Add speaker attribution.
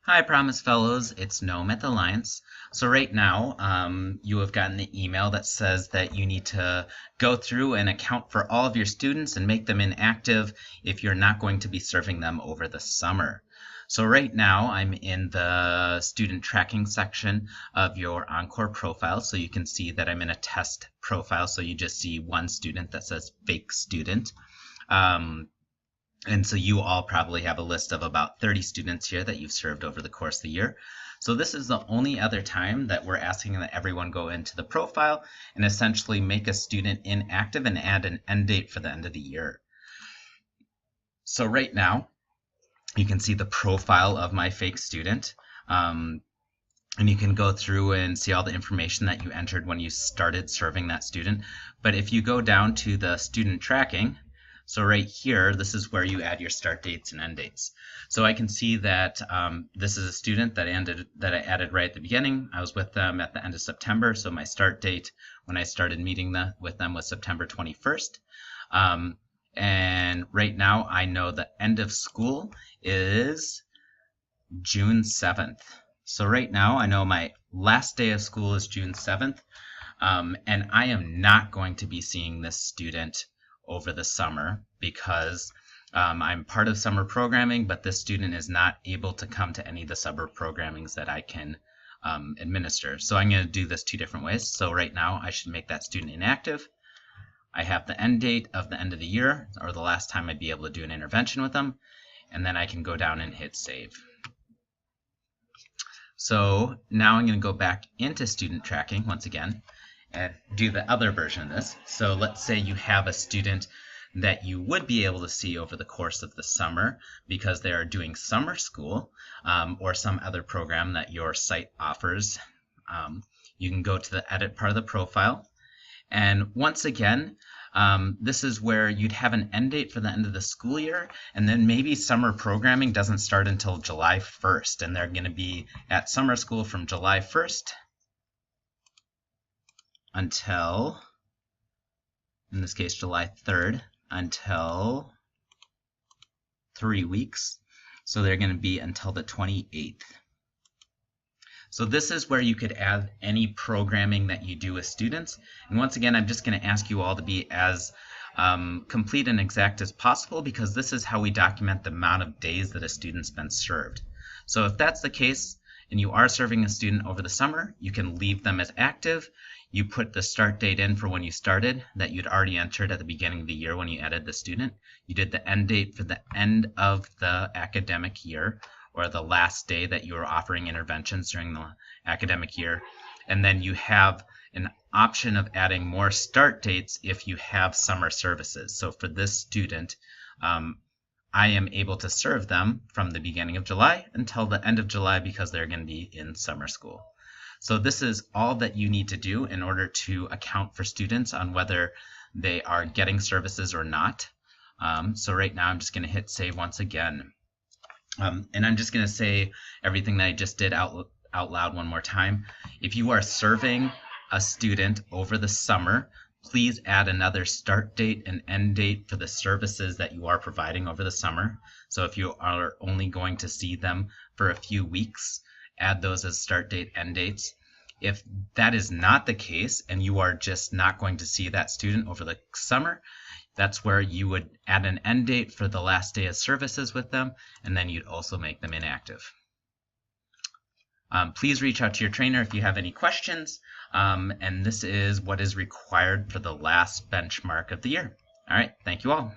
Speaker 1: Hi, Promise Fellows. It's Noam at the Alliance. So right now, you have gotten the email that says that you need to go through and account for all of your students and make them inactive if you're not going to be serving them over the summer. So right now, I'm in the student tracking section of your Encore profile. So you can see that I'm in a test profile. So you just see one student that says fake student. And so you all probably have a list of about 30 students here that you've served over the course of the year. So this is the only other time that we're asking that everyone go into the profile and essentially make a student inactive and add an end date for the end of the year. So right now, you can see the profile of my fake student. And you can go through and see all the information that you entered when you started serving that student. But if you go down to the student tracking, so right here, this is where you add your start dates and end dates. So I can see that this is a student that I added right at the beginning. I was with them at the end of September, so my start date when I started meeting with them was September 21st. And right now, I know the end of school is June 7th. So right now, I know my last day of school is June 7th, and I am not going to be seeing this student over the summer because I'm part of summer programming, but this student is not able to come to any of the summer programmings that I can administer. So I'm going to do this two different ways. So right now I should make that student inactive. I have the end date of the end of the year, or the last time I'd be able to do an intervention with them, and then I can go down and hit save. So now I'm going to go back into student tracking once again and do the other version of this. So let's say you have a student that you would be able to see over the course of the summer because they are doing summer school or some other program that your site offers. You can go to the edit part of the profile. And once again, this is where you'd have an end date for the end of the school year, and then maybe summer programming doesn't start until July 1st, and they're going to be at summer school from July 1st until, in this case, July 3rd, until 3 weeks. So they're going to be until the 28th. So this is where you could add any programming that you do with students. And once again, I'm just going to ask you all to be as complete and exact as possible because this is how we document the amount of days that a student's been served. So if that's the case and you are serving a student over the summer, you can leave them as active. You put the start date in for when you started that you'd already entered at the beginning of the year when you added the student. You did the end date for the end of the academic year or the last day that you were offering interventions during the academic year. And then you have an option of adding more start dates if you have summer services. So for this student, I am able to serve them from the beginning of July until the end of July because they're going to be in summer school. So this is all that you need to do in order to account for students on whether they are getting services or not. So right now I'm just going to hit save once again. And I'm just going to say everything that I just did out loud one more time. If you are serving a student over the summer, please add another start date and end date for the services that you are providing over the summer. So if you are only going to see them for a few weeks, add those as start date, end dates. If that is not the case and you are just not going to see that student over the summer, that's where you would add an end date for the last day of services with them, and then you'd also make them inactive. Please reach out to your trainer if you have any questions, and this is what is required for the last benchmark of the year. All right, thank you all.